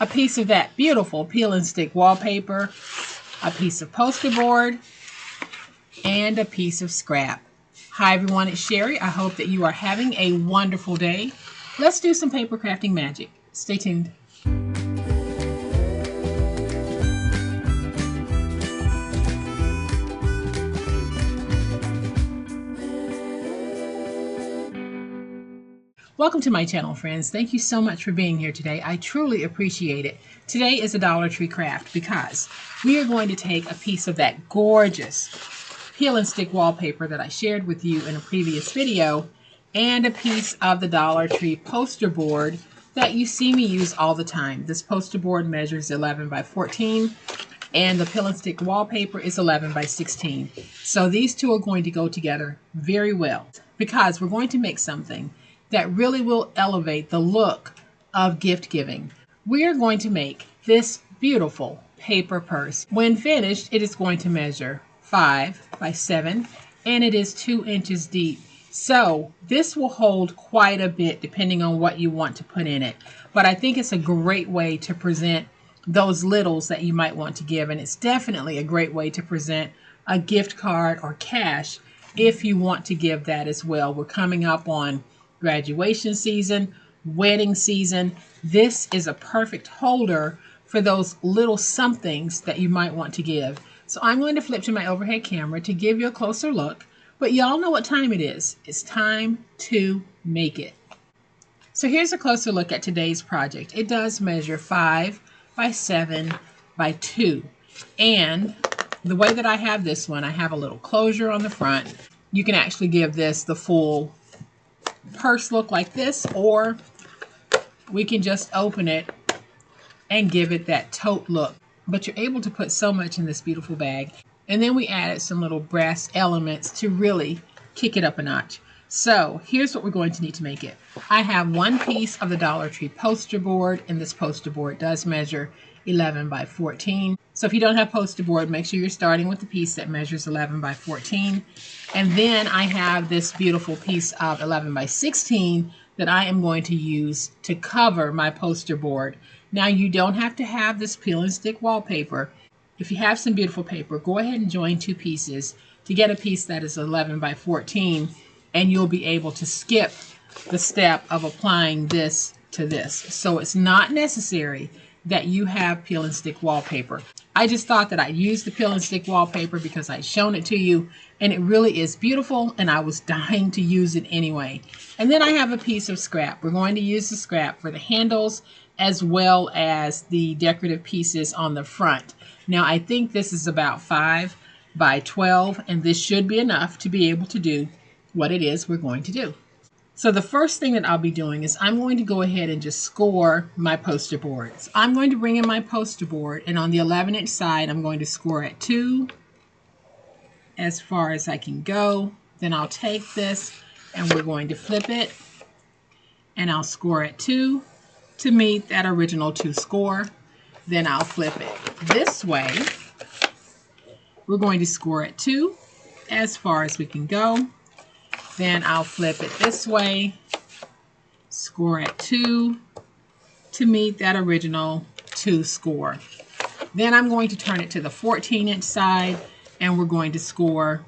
a piece of that beautiful peel and stick wallpaper, a piece of poster board, and a piece of scrap. Hi everyone, it's Sherry. I hope that you are having a wonderful day. Let's do some paper crafting magic. Stay tuned. Welcome to my channel, friends. Thank you so much for being here today. I truly appreciate it. Today is a Dollar Tree craft because we are going to take a piece of that gorgeous peel and stick wallpaper that I shared with you in a previous video and a piece of the Dollar Tree poster board that you see me use all the time. This poster board measures 11 by 14 and the peel and stick wallpaper is 11 by 16. So these two are going to go together very well because we're going to make something that really will elevate the look of gift giving. We are going to make this beautiful paper purse. When finished, it is going to measure 5 by 7 and it is 2 inches deep. So this will hold quite a bit depending on what you want to put in it. But I think it's a great way to present those littles that you might want to give, and it's definitely a great way to present a gift card or cash if you want to give that as well. We're coming up on graduation season, wedding season. This is a perfect holder for those little somethings that you might want to give. So I'm going to flip to my overhead camera to give you a closer look, but y'all know what time it is. It's time to make it. So here's a closer look at today's project. It does measure 5 by 7 by 2. And the way that I have this one, I have a little closure on the front. You can actually give this the full purse look like this, or we can just open it and give it that tote look. But you're able to put so much in this beautiful bag. And then we added some little brass elements to really kick it up a notch. So here's what we're going to need to make it. I have one piece of the Dollar Tree poster board, and this poster board does measure 11 by 14. So if you don't have poster board, make sure you're starting with the piece that measures 11 by 14. And then I have this beautiful piece of 11 by 16 that I am going to use to cover my poster board. Now you don't have to have this peel and stick wallpaper. If you have some beautiful paper, go ahead and join two pieces to get a piece that is 11 by 14, and you'll be able to skip the step of applying this to this. So it's not necessary that you have peel and stick wallpaper. I just thought that I'd use the peel and stick wallpaper because I'd shown it to you and it really is beautiful and I was dying to use it anyway. And then I have a piece of scrap. We're going to use the scrap for the handles as well as the decorative pieces on the front. Now I think this is about 5 by 12 and this should be enough to be able to do what it is we're going to do. So the first thing that I'll be doing is I'm going to go ahead and just score my poster boards. I'm going to bring in my poster board, and on the 11-inch side I'm going to score at 2 as far as I can go. Then I'll take this and we're going to flip it and I'll score at 2 to meet that original 2 score. Then I'll flip it this way. We're going to score at 2 as far as we can go. Then I'll flip it this way, score at 2 to meet that original 2 score. Then I'm going to turn it to the 14-inch side and we're going to score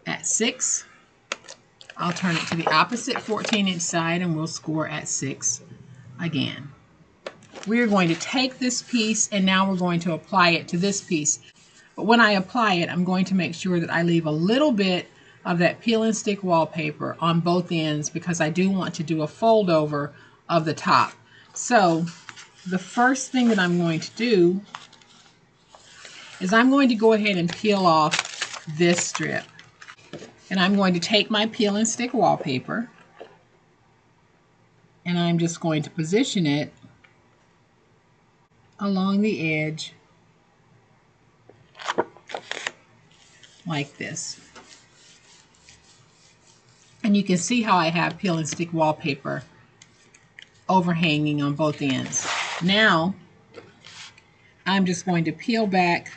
at 6. I'll turn it to the opposite 14-inch side and we'll score at 6 again. We're going to take this piece and now we're going to apply it to this piece. But when I apply it, I'm going to make sure that I leave a little bit of that peel and stick wallpaper on both ends because I do want to do a fold over of the top. So the first thing that I'm going to do is I'm going to go ahead and peel off this strip. And I'm going to take my peel and stick wallpaper and I'm just going to position it along the edge like this. And you can see how I have peel and stick wallpaper overhanging on both ends. Now, I'm just going to peel back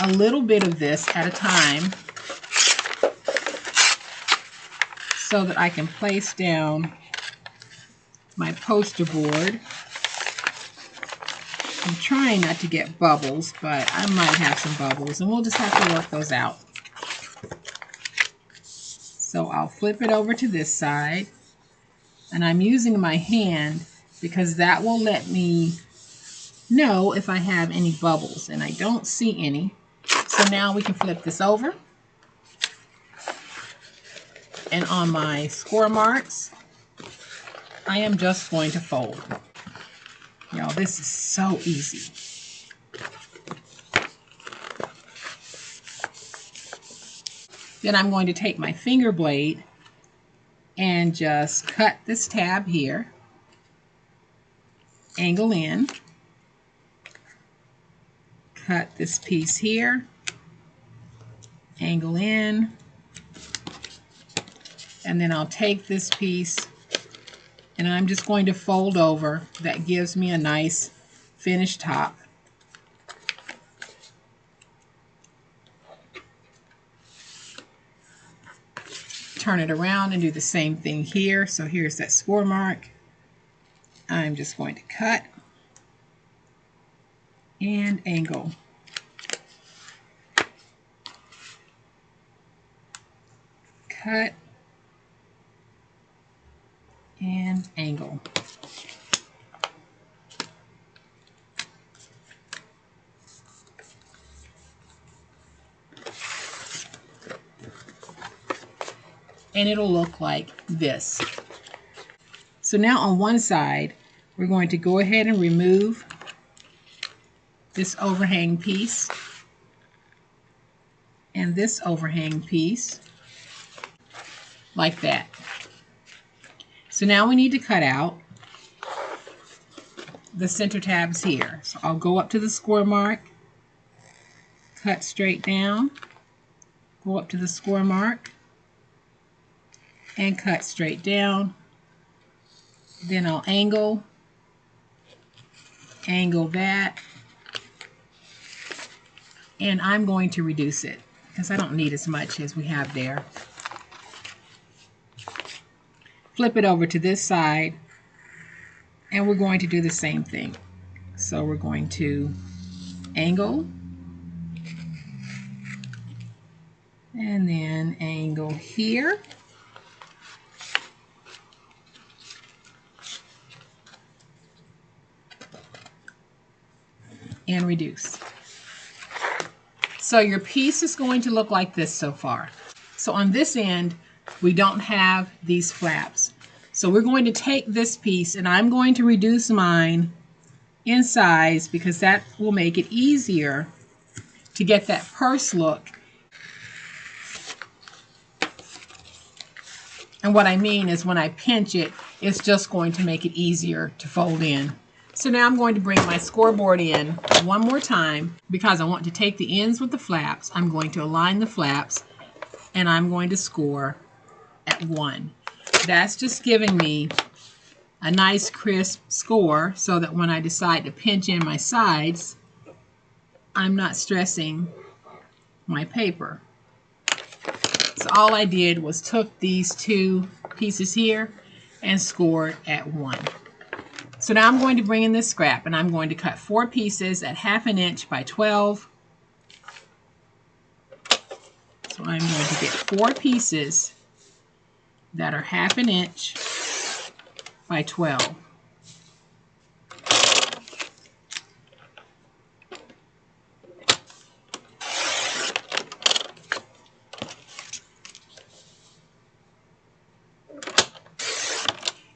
a little bit of this at a time so that I can place down my poster board I'm trying not to get bubbles, but I might have some bubbles, and we'll just have to work those out. So I'll flip it over to this side, and I'm using my hand because that will let me know if I have any bubbles, and I don't see any. So now we can flip this over, and on my score marks, I am just going to fold. Y'all, this is so easy. Then I'm going to take my finger blade and just cut this tab here, angle in, cut this piece here, angle in, and then I'll take this piece and I'm just going to fold over. That gives me a nice finished top. Turn it around and do the same thing here. So here's that score mark. I'm just going to cut and angle. Cut and angle. And it'll look like this. So now on one side, we're going to go ahead and remove this overhang piece and this overhang piece, like that. So now we need to cut out the center tabs here. So I'll go up to the score mark, cut straight down, go up to the score mark, and cut straight down. Then I'll angle that, and I'm going to reduce it because I don't need as much as we have there. Flip it over to this side, and we're going to do the same thing. So we're going to angle, and then angle here, and reduce. So your piece is going to look like this so far. So on this end, we don't have these flaps. So we're going to take this piece and I'm going to reduce mine in size because that will make it easier to get that purse look. And what I mean is when I pinch it, it's just going to make it easier to fold in. So now I'm going to bring my scoreboard in one more time because I want to take the ends with the flaps. I'm going to align the flaps and I'm going to score at 1. That's just giving me a nice crisp score so that when I decide to pinch in my sides, I'm not stressing my paper. So all I did was took these two pieces here and scored at 1. So now I'm going to bring in this scrap and I'm going to cut 4 pieces at 1/2 inch by 12. So I'm going to get 4 pieces that are 1/2 inch by 12.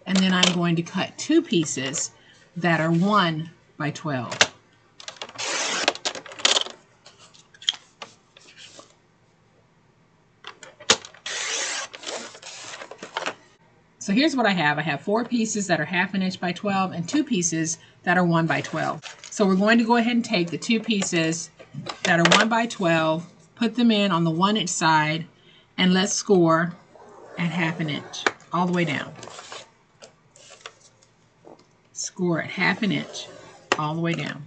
And then I'm going to cut 2 pieces that are 1 by 12. So here's what I have. I have 4 pieces that are 1/2 inch by 12 and 2 pieces that are 1 by 12. So we're going to go ahead and take the 2 pieces that are 1 by 12, put them in on the 1 inch side, and let's score at 1/2 inch all the way down. Score at 1/2 inch all the way down.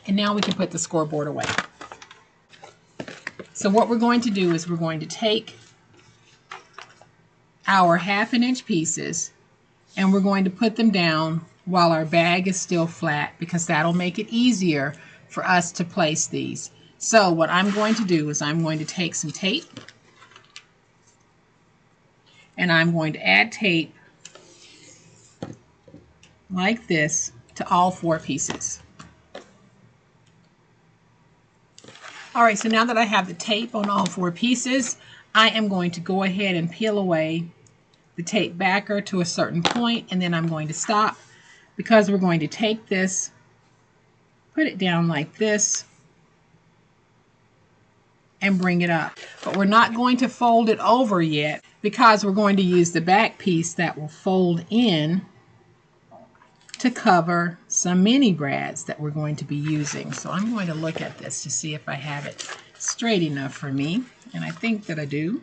And now we can put the scoreboard away. So what we're going to do is we're going to take our 1/2 inch pieces and we're going to put them down while our bag is still flat, because that'll make it easier for us to place these. So what I'm going to do is I'm going to take some tape, and I'm going to add tape like this to all 4 pieces. All right, so now that I have the tape on all 4 pieces, I am going to go ahead and peel away the tape backer to a certain point, and then I'm going to stop, because we're going to take this, put it down like this, and bring it up. But we're not going to fold it over yet, because we're going to use the back piece that will fold in to cover some mini brads that we're going to be using. So I'm going to look at this to see if I have it straight enough for me, and I think that I do.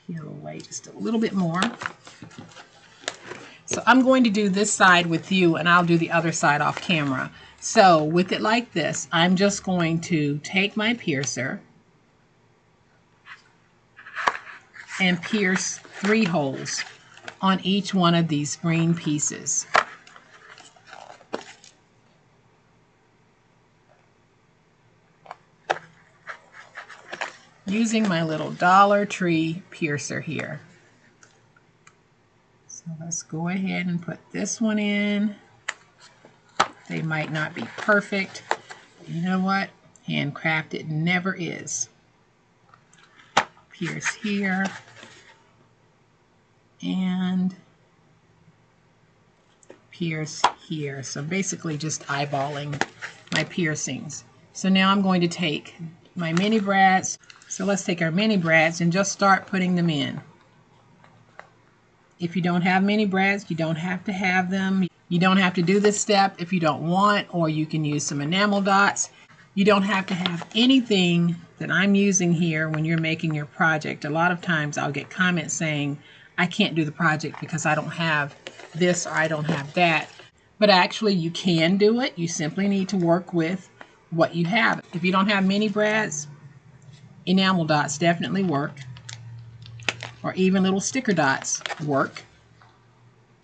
Peel away just a little bit more. So I'm going to do this side with you, and I'll do the other side off camera. So with it like this, I'm just going to take my piercer and pierce 3 holes on each one of these green pieces. Using my little Dollar Tree piercer here. So let's go ahead and put this one in. They might not be perfect. You know what? Handcrafted never is. Pierce here. And pierce here. So basically just eyeballing my piercings. So now I'm going to take my mini brads. So let's take our mini brads and just start putting them in. If you don't have mini brads, you don't have to have them. You don't have to do this step if you don't want, or you can use some enamel dots. You don't have to have anything that I'm using here when you're making your project. A lot of times I'll get comments saying, I can't do the project because I don't have this or I don't have that. But actually you can do it. You simply need to work with what you have. If you don't have mini brads, enamel dots definitely work, or even little sticker dots work.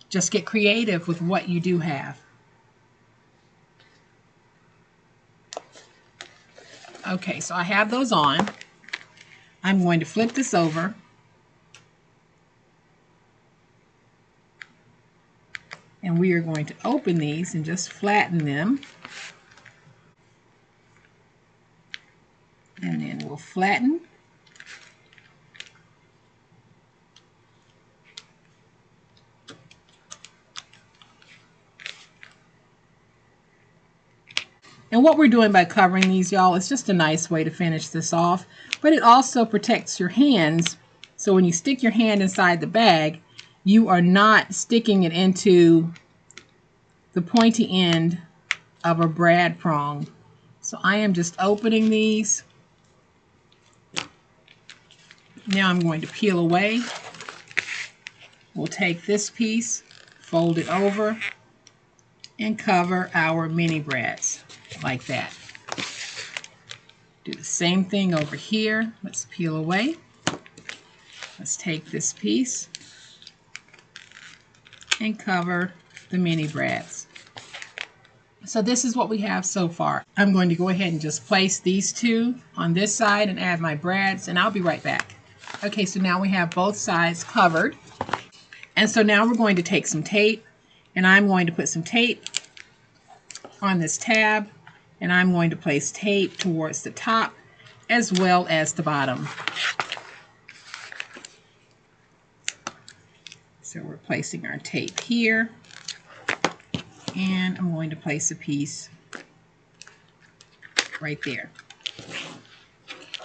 Just get creative with what you do have. Okay, so I have those on. I'm going to flip this over. And we are going to open these and just flatten them. And then we'll flatten. And what we're doing by covering these, y'all, is just a nice way to finish this off. But it also protects your hands. So when you stick your hand inside the bag, you are not sticking it into the pointy end of a brad prong. So I am just opening these. Now I'm going to peel away. We'll take this piece, fold it over, and cover our mini brads like that. Do the same thing over here. Let's peel away. Let's take this piece and cover the mini brads. So this is what we have so far. I'm going to go ahead and just place these 2 on this side and add my brads, and I'll be right back. Okay, so now we have both sides covered. And so now we're going to take some tape, and I'm going to put some tape on this tab, and I'm going to place tape towards the top as well as the bottom. So we're placing our tape here, and I'm going to place a piece right there.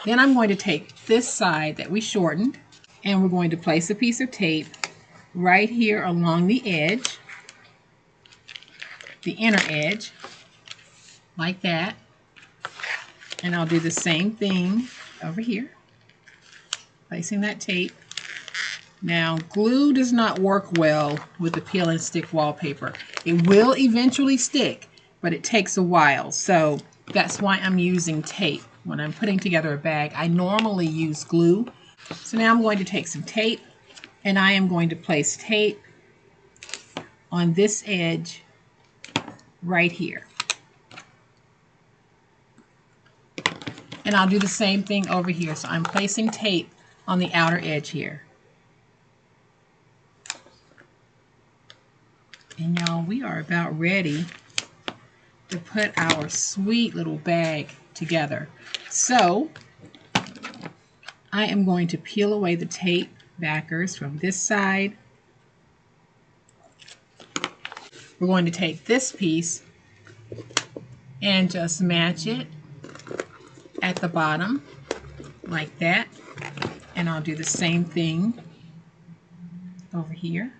Then I'm going to take this side that we shortened, and we're going to place a piece of tape right here along the edge, the inner edge, like that. And I'll do the same thing over here, placing that tape. Now, glue does not work well with the peel and stick wallpaper. It will eventually stick, but it takes a while. So that's why I'm using tape. When I'm putting together a bag, I normally use glue. So now I'm going to take some tape, and I am going to place tape on this edge right here. And I'll do the same thing over here. So I'm placing tape on the outer edge here. And y'all, we are about ready to put our sweet little bag together. So I am going to peel away the tape backers from this side. We're going to take this piece and just match it at the bottom like that. And I'll do the same thing over here.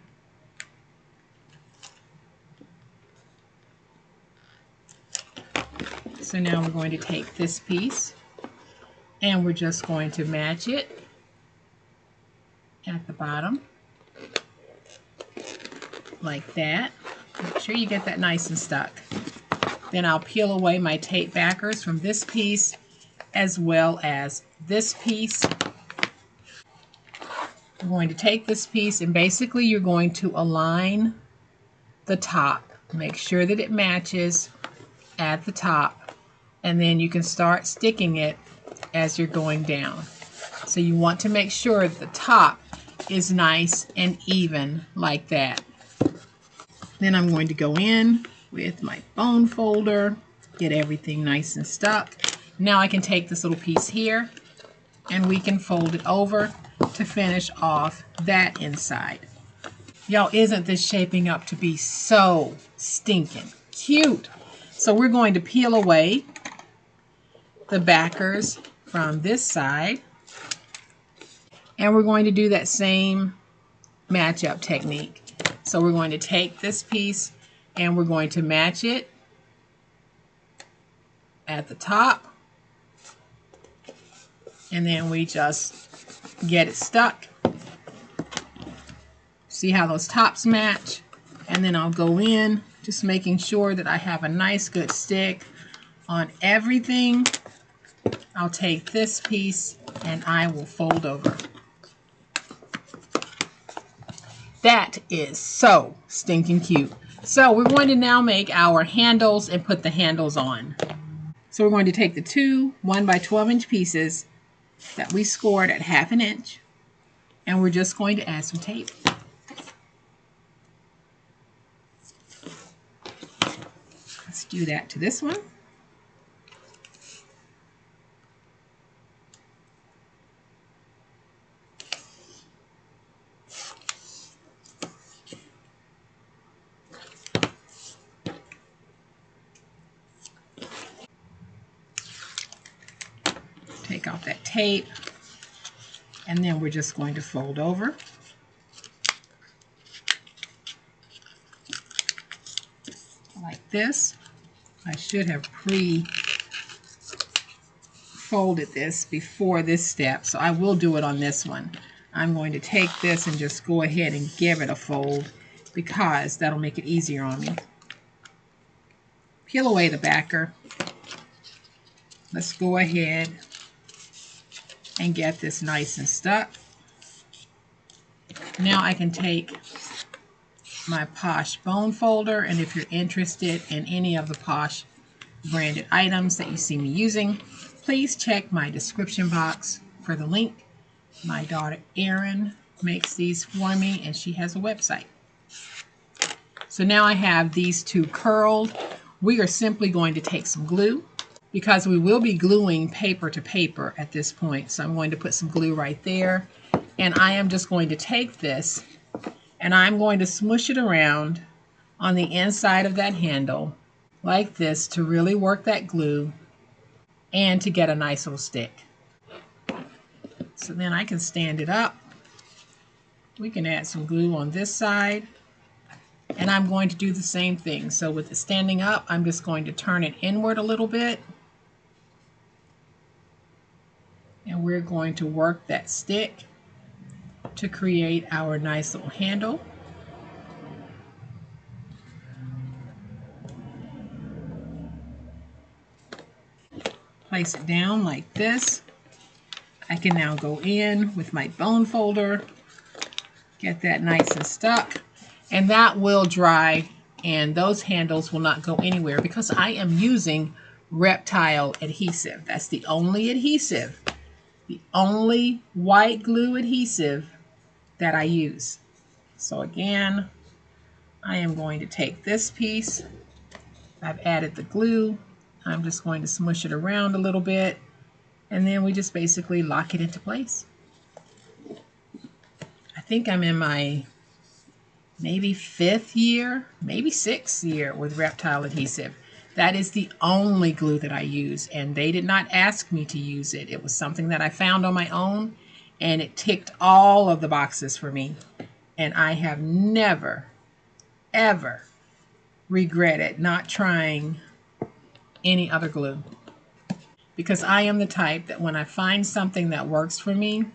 So now we're going to take this piece and we're just going to match it at the bottom like that. Make sure you get that nice and stuck. Then I'll peel away my tape backers from this piece as well as this piece. I'm going to take this piece and basically you're going to align the top. Make sure that it matches at the top, and then you can start sticking it as you're going down. So you want to make sure that the top is nice and even like that. Then I'm going to go in with my bone folder, get everything nice and stuck. Now I can take this little piece here and we can fold it over to finish off that inside. Y'all, isn't this shaping up to be so stinking cute? So we're going to peel away the backers from this side, and we're going to do that same match-up technique. So we're going to take this piece and we're going to match it at the top, and then we just get it stuck. See how those tops match? And then I'll go in, just making sure that I have a nice good stick on everything. I'll take this piece and I will fold over. That is so stinking cute. So we're going to now make our handles and put the handles on. So we're going to take the two 1 by 12 inch pieces that we scored at 1/2 inch, and we're just going to add some tape. Let's do that to this one. Take off that tape, and then we're just going to fold over. Like this. I should have pre-folded this before this step, so I will do it on this one. I'm going to take this and just go ahead and give it a fold because that'll make it easier on me. Peel away the backer. Let's go ahead and get this nice and stuck. Now I can take my Posh bone folder, and if you're interested in any of the Posh branded items that you see me using, please check my description box for the link. My daughter Erin makes these for me, and she has a website. So now I have these two curled. We are simply going to take some glue, because we will be gluing paper to paper at this point. So I'm going to put some glue right there, and I am just going to take this and I'm going to smush it around on the inside of that handle like this to really work that glue and to get a nice little stick. So then I can stand it up. We can add some glue on this side, and I'm going to do the same thing. So with it standing up, I'm just going to turn it inward a little bit, and we're going to work that stick to create our nice little handle. Place it down like this. I can now go in with my bone folder, get that nice and stuck, And that will dry, and those handles will not go anywhere because I am using Reptile adhesive. That's the only adhesive, the only white glue adhesive that I use. So again, I am going to take this piece. I've added the glue. I'm just going to smush it around a little bit, and then we just basically lock it into place. I think I'm in my maybe 5th year, maybe 6th year with Reptile adhesive. That is the only glue that I use, and they did not ask me to use it. It was something that I found on my own, and it ticked all of the boxes for me. And I have never, ever regretted not trying any other glue, because I am the type that when I find something that works for me,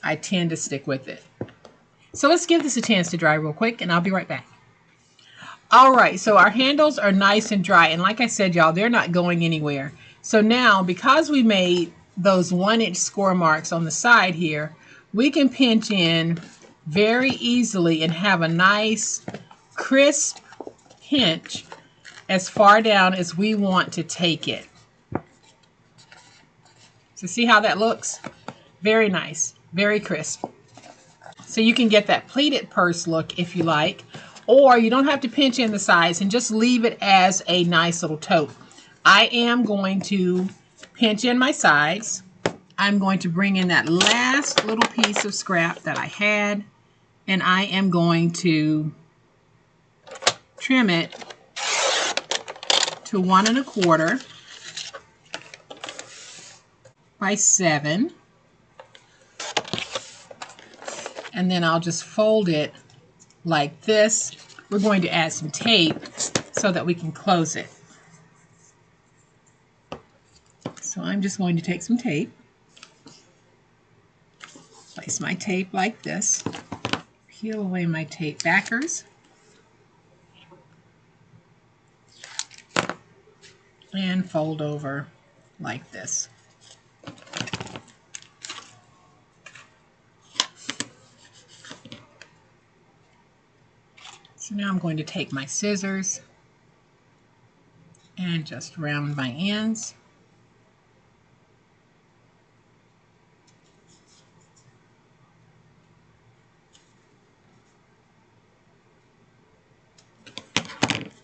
I tend to stick with it. So let's give this a chance to dry real quick, and I'll be right back. All right, so our handles are nice and dry, and like I said, y'all, they're not going anywhere. So now, because we made those 1-inch score marks on the side here, we can pinch in very easily and have a nice crisp pinch as far down as we want to take it. So see how that looks? Very nice, very crisp. So you can get that pleated purse look if you like, or you don't have to pinch in the sides and just leave it as a nice little tote. I am going to pinch in my sides. I'm going to bring in that last little piece of scrap that I had, and I am going to trim it to 1 1/4 by 7. And then I'll just fold it like this. We're going to add some tape so that we can close it. So I'm just going to take some tape, place my tape like this, peel away my tape backers, and fold over like this. So now I'm going to take my scissors and just round my ends.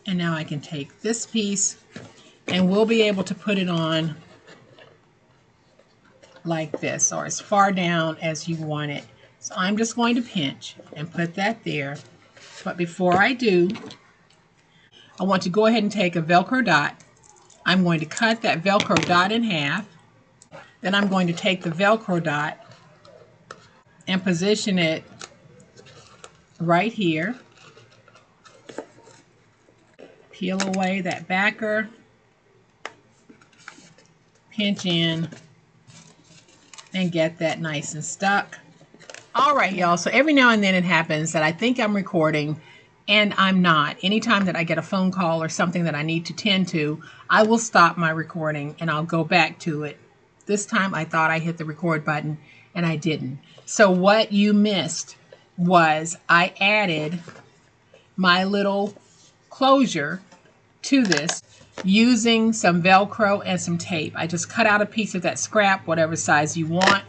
And now I can take this piece and we'll be able to put it on like this, or as far down as you want it. So I'm just going to pinch and put that there. But before I do, I want to go ahead and take a Velcro dot. I'm going to cut that Velcro dot in half. Then I'm going to take the Velcro dot and position it right here. Peel away that backer, pinch in, and get that nice and stuck. All right, y'all, so every now and then it happens that I think I'm recording and I'm not. Anytime that I get a phone call or something that I need to tend to, I will stop my recording and I'll go back to it. This time I thought I hit the record button and I didn't. So what you missed was I added my little closure to this using some Velcro and some tape. I just cut out a piece of that scrap, whatever size you want,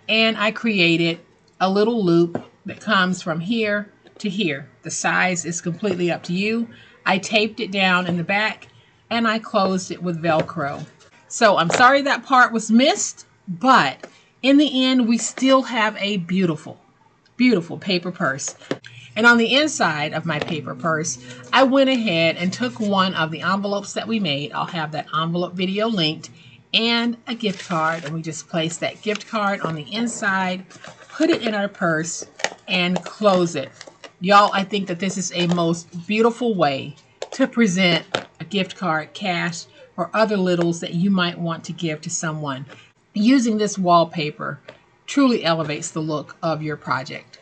and I created a little loop that comes from here to here. The size is completely up to you. I taped it down in the back and I closed it with Velcro. So I'm sorry that part was missed, but in the end we still have a beautiful, beautiful paper purse. And on the inside of my paper purse, I went ahead and took one of the envelopes that we made. I'll have that envelope video linked, and a gift card, and we just place that gift card on the inside, put it in our purse, and close it. Y'all, I think that this is a most beautiful way to present a gift card, cash, or other littles that you might want to give to someone. Using this wallpaper truly elevates the look of your project.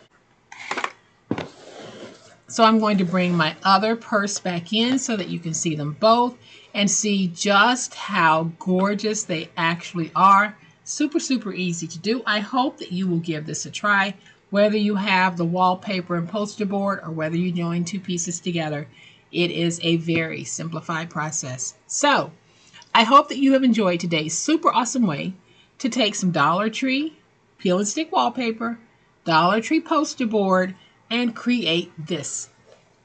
So I'm going to bring my other purse back in so that you can see them both and see just how gorgeous they actually are. Super, super easy to do. I hope that you will give this a try. Whether you have the wallpaper and poster board or whether you join two pieces together, it is a very simplified process. So I hope that you have enjoyed today's super awesome way to take some Dollar Tree peel and stick wallpaper, Dollar Tree poster board, and create this.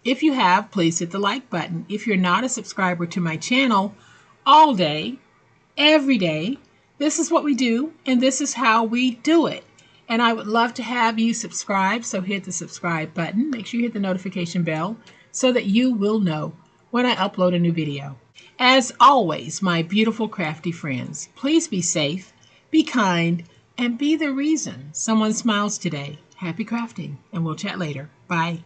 If you have, please hit the like button. If you're not a subscriber to my channel, all day, every day, this is what we do, and this is how we do it. And I would love to have you subscribe, so hit the subscribe button. Make sure you hit the notification bell so that you will know when I upload a new video. As always, my beautiful crafty friends, please be safe, be kind, and be the reason someone smiles today. Happy crafting, and we'll chat later. Bye.